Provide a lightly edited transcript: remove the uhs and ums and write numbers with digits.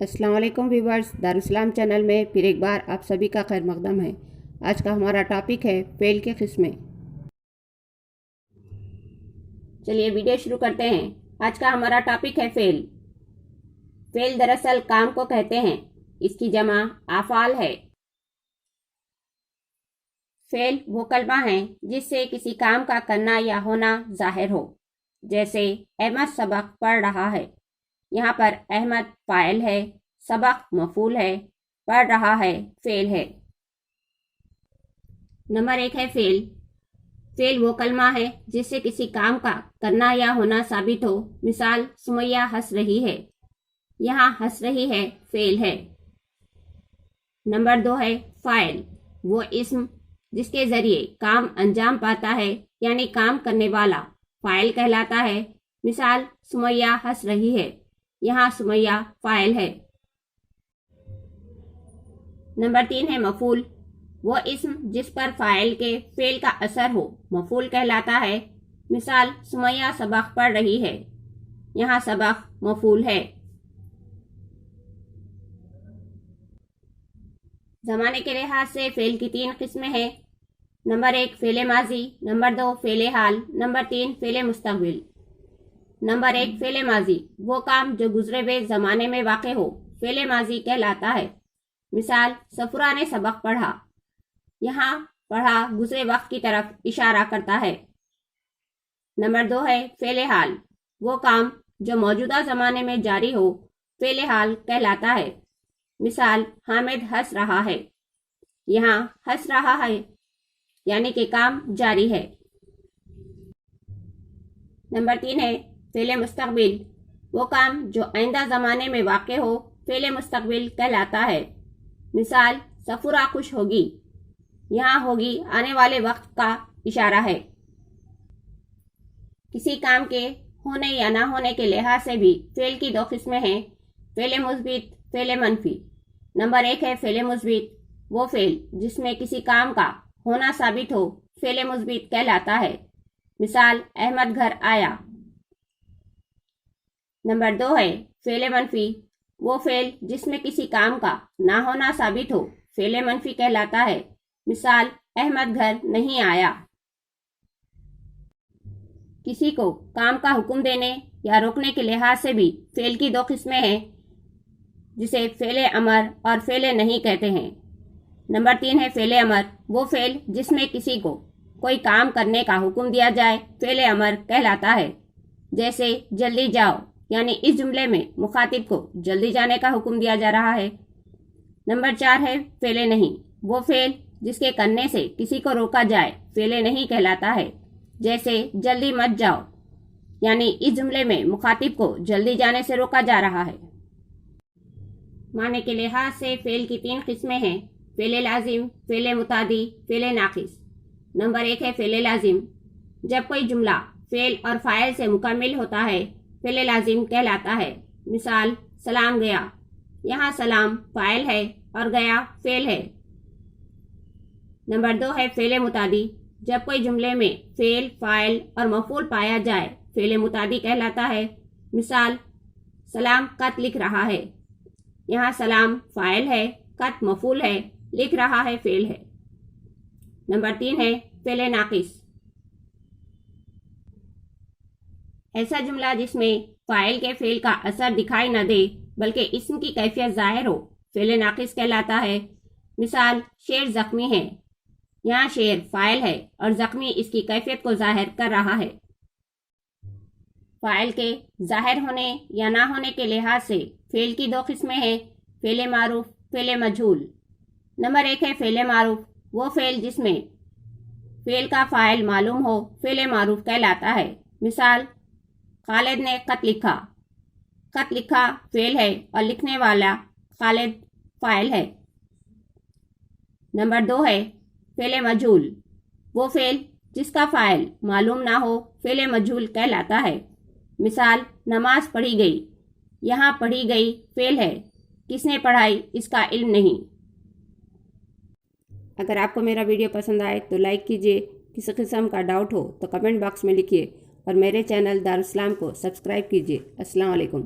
السلام علیکم viewers, دارالسلام channel میں پھر ایک بار آپ سبھی کا خیر مقدم ہے۔ آج کا ہمارا ٹاپک ہے فعل کے قسمیں۔ چلیے ویڈیو شروع کرتے ہیں۔ آج کا ہمارا ٹاپک ہے فعل۔ فعل دراصل کام کو کہتے ہیں، اس کی جمع افعال ہے۔ فعل وہ کلمہ ہے جس سے کسی کام کا کرنا یا ہونا ظاہر ہو، جیسے احمد سبق پڑھ رہا ہے۔ یہاں پر احمد فاعل ہے، سبق مفعول ہے، پڑھ رہا ہے فعل ہے۔ نمبر 1 ہے فعل۔ فعل وہ کلمہ ہے جس سے کسی کام کا کرنا یا ہونا ثابت ہو۔ مثال سمیہ ہنس رہی ہے، یہاں ہنس رہی ہے فعل ہے۔ نمبر 2 ہے فاعل۔ وہ اسم جس کے ذریعے کام انجام پاتا ہے، یعنی کام کرنے والا فاعل کہلاتا ہے۔ مثال سمیہ ہنس رہی ہے، یہاں سمیہ فاعل ہے۔ نمبر 3 ہے مفعول۔ وہ اسم جس پر فاعل کے فعل کا اثر ہو مفعول کہلاتا ہے۔ مثال سمیہ سبق پڑھ رہی ہے، یہاں سبق مفعول ہے۔ زمانے کے لحاظ سے فعل کی 3 قسمیں ہیں۔ نمبر 1 فعل ماضی، نمبر 2 فعل حال، نمبر 3 فعل مستقبل۔ نمبر 1 فعل ماضی۔ وہ کام جو گزرے ہوئے زمانے میں واقع ہو فعل ماضی کہلاتا ہے۔ مثال صفورہ نے سبق پڑھا، یہاں پڑھا گزرے وقت کی طرف اشارہ کرتا ہے۔ نمبر 2 ہے فعل حال۔ وہ کام جو موجودہ زمانے میں جاری ہو فعل حال کہلاتا ہے۔ مثال حامد ہنس رہا ہے، یہاں ہنس رہا ہے یعنی کہ کام جاری ہے۔ نمبر 3 ہے فعل مستقبل۔ وہ کام جو آئندہ زمانے میں واقع ہو فعل مستقبل کہلاتا ہے۔ مثال صفورہ خوش ہوگی، یہاں ہوگی آنے والے وقت کا اشارہ ہے۔ کسی کام کے ہونے یا نہ ہونے کے لحاظ سے بھی فعل کی 2 قسمیں ہیں، فعل مثبت، فعل منفی۔ نمبر 1 ہے فعل مثبت۔ وہ فعل جس میں کسی کام کا ہونا ثابت ہو فعل مثبت کہلاتا ہے۔ مثال احمد گھر آیا۔ نمبر 2 ہے فعل منفی۔ وہ فعل جس میں کسی کام کا نہ ہونا ثابت ہو فعل منفی کہلاتا ہے۔ مثال احمد گھر نہیں آیا۔ کسی کو کام کا حکم دینے یا روکنے کے لحاظ سے بھی فعل کی 2 قسمیں ہیں، جسے فعل امر اور فعل نہیں کہتے ہیں۔ نمبر 3 ہے فعل امر۔ وہ فعل جس میں کسی کو کوئی کام کرنے کا حکم دیا جائے فعل امر کہلاتا ہے۔ جیسے جلدی جاؤ، یعنی اس جملے میں مخاطب کو جلدی جانے کا حکم دیا جا رہا ہے۔ نمبر 4 ہے فعل نہیں۔ وہ فعل جس کے کرنے سے کسی کو روکا جائے فعل نہیں کہلاتا ہے۔ جیسے جلدی مت جاؤ، یعنی اس جملے میں مخاطب کو جلدی جانے سے روکا جا رہا ہے۔ معنی کے لحاظ سے فعل کی 3 قسمیں ہیں، فعل لازم، فعل متعدی، فعل ناقص۔ نمبر 1 ہے فعل لازم۔ جب کوئی جملہ فعل اور فاعل سے مکمل ہوتا ہے فعل لازم کہلاتا ہے۔ مثال سلام گیا، یہاں سلام فاعل ہے اور گیا فعل ہے۔ نمبر 2 ہے فعل متعدی۔ جب کوئی جملے میں فعل، فاعل اور مفعول پایا جائے فعل متعدی کہلاتا ہے۔ مثال سلام خط لکھ رہا ہے، یہاں سلام فاعل ہے، خط مفعول ہے، لکھ رہا ہے فعل ہے۔ نمبر 3 ہے فعل ناقص۔ ایسا جملہ جس میں فاعل کے فعل کا اثر دکھائی نہ دے بلکہ اسم کی کیفیت ظاہر ہو فعل ناقص کہلاتا ہے۔ مثال شیر زخمی ہے، یہاں شیر فاعل ہے اور زخمی اس کی کیفیت کو ظاہر کر رہا ہے۔ فاعل کے ظاہر ہونے یا نہ ہونے کے لحاظ سے فعل کی 2 قسمیں ہیں، فعل معروف، فعل مجہول۔ نمبر 1 ہے فعل معروف۔ وہ فعل جس میں فعل کا فاعل معلوم ہو فعل معروف کہلاتا ہے۔ مثال خالد نے خط لکھا، خط لکھا فعل ہے اور لکھنے والا خالد فاعل ہے۔ نمبر 2 ہے فعل مجہول۔ وہ فعل جس کا فاعل معلوم نہ ہو فعل مجہول کہلاتا ہے۔ مثال نماز پڑھی گئی، یہاں پڑھی گئی فعل ہے، کس نے پڑھائی اس کا علم نہیں۔ اگر آپ کو میرا ویڈیو پسند آئے تو لائک کیجیے، کسی قسم کا ڈاؤٹ ہو تو کمنٹ باکس میں لکھیے اور میرے چینل دارالسلام کو سبسکرائب کیجیے۔ السلام علیکم۔